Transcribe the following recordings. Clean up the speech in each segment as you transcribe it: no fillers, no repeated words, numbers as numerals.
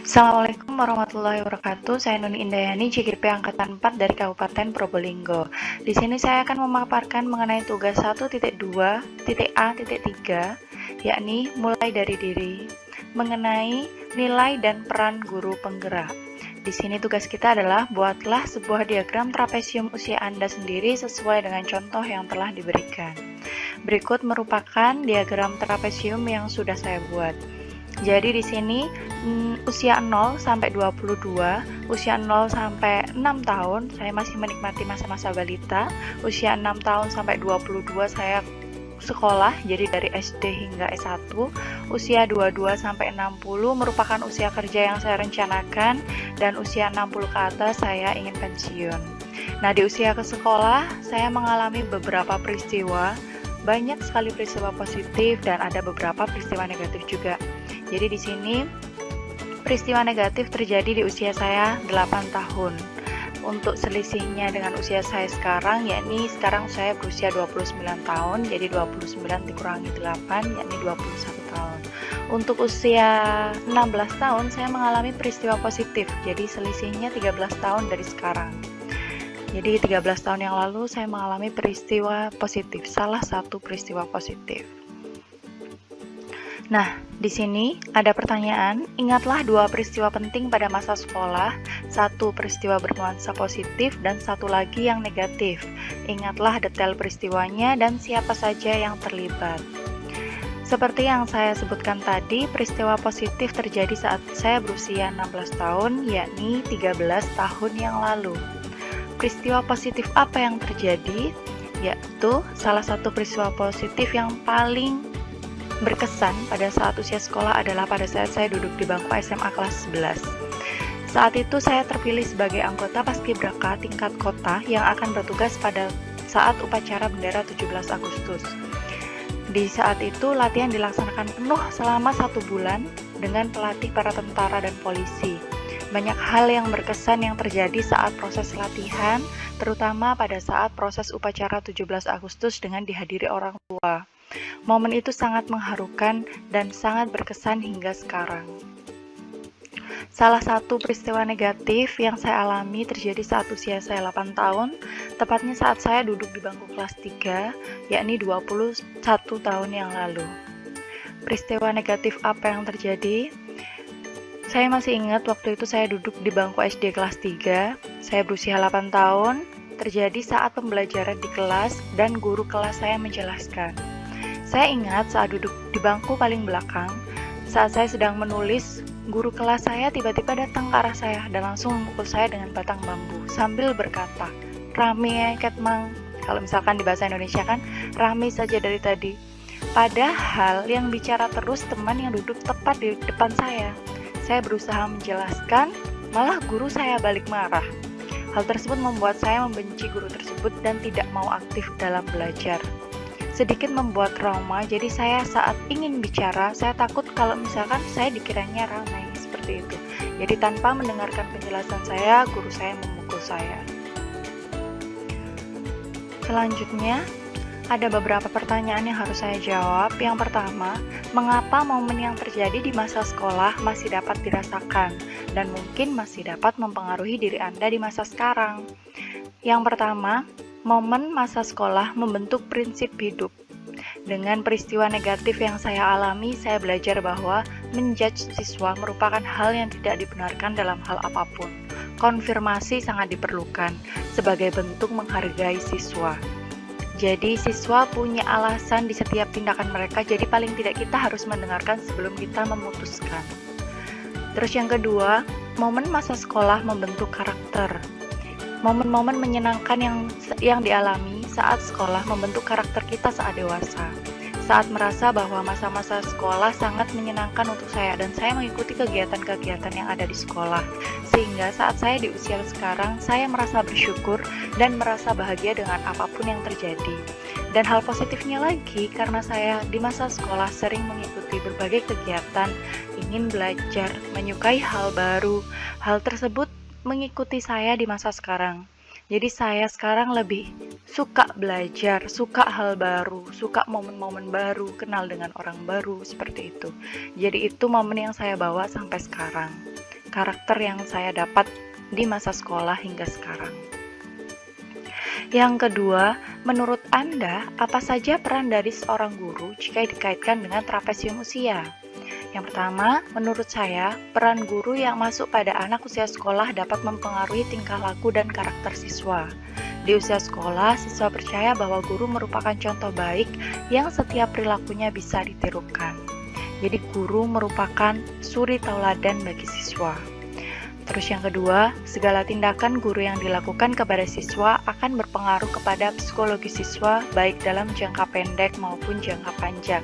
Assalamualaikum warahmatullahi wabarakatuh. Saya Nuni Indayani, JGP Angkatan 4 dari Kabupaten Probolinggo. Di sini saya akan memaparkan mengenai tugas 1.2.A.3, yakni mulai dari diri, mengenai nilai dan peran guru penggerak. Di sini tugas kita adalah buatlah sebuah diagram trapesium usia Anda sendiri sesuai dengan contoh yang telah diberikan. Berikut merupakan diagram trapesium yang sudah saya buat. Jadi di sini usia 0 sampai 22, usia 0 sampai 6 tahun saya masih menikmati masa-masa balita, usia 6 tahun sampai 22 saya sekolah, jadi dari SD hingga S1, usia 22 sampai 60 merupakan usia kerja yang saya rencanakan, dan usia 60 ke atas saya ingin pensiun. Nah, di usia ke sekolah, saya mengalami beberapa peristiwa, banyak sekali peristiwa positif dan ada beberapa peristiwa negatif juga. Jadi di sini peristiwa negatif terjadi di usia saya 8 tahun. Untuk selisihnya dengan usia saya sekarang, yakni sekarang saya berusia 29 tahun, jadi 29 dikurangi 8, yakni 21 tahun. Untuk usia 16 tahun, saya mengalami peristiwa positif, jadi selisihnya 13 tahun dari sekarang. Jadi 13 tahun yang lalu saya mengalami peristiwa positif, salah satu peristiwa positif. Nah, di sini ada pertanyaan, ingatlah dua peristiwa penting pada masa sekolah, satu peristiwa bernuansa positif dan satu lagi yang negatif. Ingatlah detail peristiwanya dan siapa saja yang terlibat. Seperti yang saya sebutkan tadi, peristiwa positif terjadi saat saya berusia 16 tahun, yakni 13 tahun yang lalu. Peristiwa positif apa yang terjadi? Yaitu salah satu peristiwa positif yang paling berkesan pada saat usia sekolah adalah pada saat saya duduk di bangku SMA kelas 11. Saat itu saya terpilih sebagai anggota Paskibraka tingkat kota yang akan bertugas pada saat upacara bendera 17 Agustus. Di saat itu latihan dilaksanakan penuh selama 1 bulan dengan pelatih para tentara dan polisi. Banyak hal yang berkesan yang terjadi saat proses latihan, terutama pada saat proses upacara 17 Agustus dengan dihadiri orang tua. Momen itu sangat mengharukan dan sangat berkesan hingga sekarang. Salah satu peristiwa negatif yang saya alami terjadi saat usia saya 8 tahun, tepatnya saat saya duduk di bangku kelas 3, yakni 21 tahun yang lalu. Peristiwa negatif apa yang terjadi? Saya masih ingat waktu itu saya duduk di bangku SD kelas 3, saya berusia 8 tahun, terjadi saat pembelajaran di kelas dan guru kelas saya menjelaskan. Saya ingat saat duduk di bangku paling belakang, saat saya sedang menulis, guru kelas saya tiba-tiba datang ke arah saya dan langsung memukul saya dengan batang bambu sambil berkata, "Rame ya, Ket Mang." Kalau misalkan di bahasa Indonesia kan, rame saja dari tadi. Padahal yang bicara terus teman yang duduk tepat di depan saya. Saya berusaha menjelaskan, malah guru saya balik marah. Hal tersebut membuat saya membenci guru tersebut dan tidak mau aktif dalam belajar. Sedikit membuat trauma, jadi saya saat ingin bicara, saya takut kalau misalkan saya dikiranya ramai, seperti itu. Jadi tanpa mendengarkan penjelasan saya, guru saya memukul saya. Selanjutnya, ada beberapa pertanyaan yang harus saya jawab. Yang pertama, mengapa momen yang terjadi di masa sekolah masih dapat dirasakan dan mungkin masih dapat mempengaruhi diri Anda di masa sekarang? Yang pertama, momen masa sekolah membentuk prinsip hidup. Dengan peristiwa negatif yang saya alami, saya belajar bahwa menjudge siswa merupakan hal yang tidak dibenarkan dalam hal apapun. Konfirmasi sangat diperlukan sebagai bentuk menghargai siswa. Jadi siswa punya alasan di setiap tindakan mereka, jadi paling tidak kita harus mendengarkan sebelum kita memutuskan. Terus yang kedua, momen masa sekolah membentuk karakter. Momen-momen menyenangkan yang dialami saat sekolah membentuk karakter kita saat dewasa. Saat merasa bahwa masa-masa sekolah sangat menyenangkan untuk saya dan saya mengikuti kegiatan-kegiatan yang ada di sekolah. Sehingga saat saya di usia sekarang, saya merasa bersyukur dan merasa bahagia dengan apapun yang terjadi. Dan hal positifnya lagi, karena saya di masa sekolah sering mengikuti berbagai kegiatan, ingin belajar, menyukai hal baru. Hal tersebut mengikuti saya di masa sekarang. Jadi saya sekarang lebih suka belajar, suka hal baru, suka momen-momen baru, kenal dengan orang baru, seperti itu. Jadi itu momen yang saya bawa sampai sekarang. karakter yang saya dapat di masa sekolah hingga sekarang. Yang kedua, menurut Anda, apa saja peran dari seorang guru jika dikaitkan dengan trapesium usia? Yang pertama, menurut saya, peran guru yang masuk pada anak usia sekolah dapat mempengaruhi tingkah laku dan karakter siswa. Di usia sekolah, siswa percaya bahwa guru merupakan contoh baik yang setiap perilakunya bisa ditirukan. Jadi, guru merupakan suri tauladan bagi siswa. Terus yang kedua, segala tindakan guru yang dilakukan kepada siswa akan berpengaruh kepada psikologi siswa baik dalam jangka pendek maupun jangka panjang.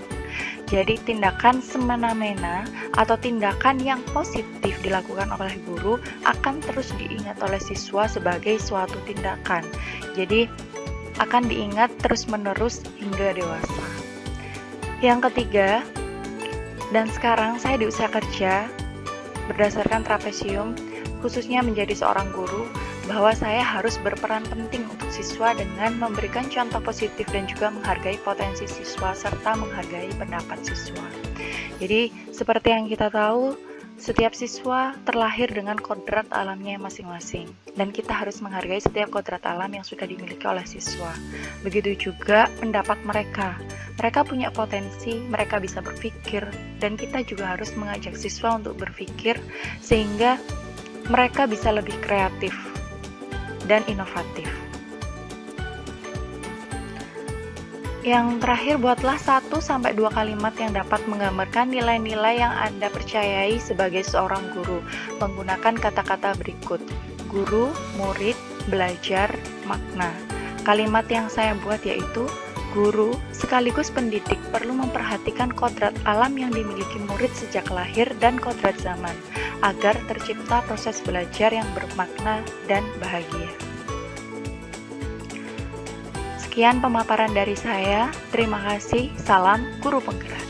Jadi tindakan semena-mena atau tindakan yang positif dilakukan oleh guru akan terus diingat oleh siswa sebagai suatu tindakan. Jadi akan diingat terus-menerus hingga dewasa. Yang ketiga, dan sekarang saya di usia kerja, berdasarkan trapesium, khususnya menjadi seorang guru, bahwa saya harus berperan penting untuk siswa dengan memberikan contoh positif dan juga menghargai potensi siswa serta menghargai pendapat siswa. Jadi, seperti yang kita tahu, setiap siswa terlahir dengan kodrat alamnya masing-masing, dan kita harus menghargai setiap kodrat alam yang sudah dimiliki oleh siswa. Begitu juga pendapat mereka. Mereka punya potensi, mereka bisa berpikir, dan kita juga harus mengajak siswa untuk berpikir sehingga mereka bisa lebih kreatif dan inovatif. Yang terakhir, buatlah 1-2 kalimat yang dapat menggambarkan nilai-nilai yang Anda percayai sebagai seorang guru. Menggunakan kata-kata berikut: guru, murid, belajar, makna. Kalimat yang saya buat yaitu: guru sekaligus pendidik perlu memperhatikan kodrat alam yang dimiliki murid sejak lahir dan kodrat zaman, agar tercipta proses belajar yang bermakna dan bahagia. Sekian pemaparan dari saya. Terima kasih. Salam Guru Penggerak.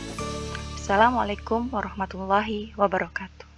Assalamualaikum warahmatullahi wabarakatuh.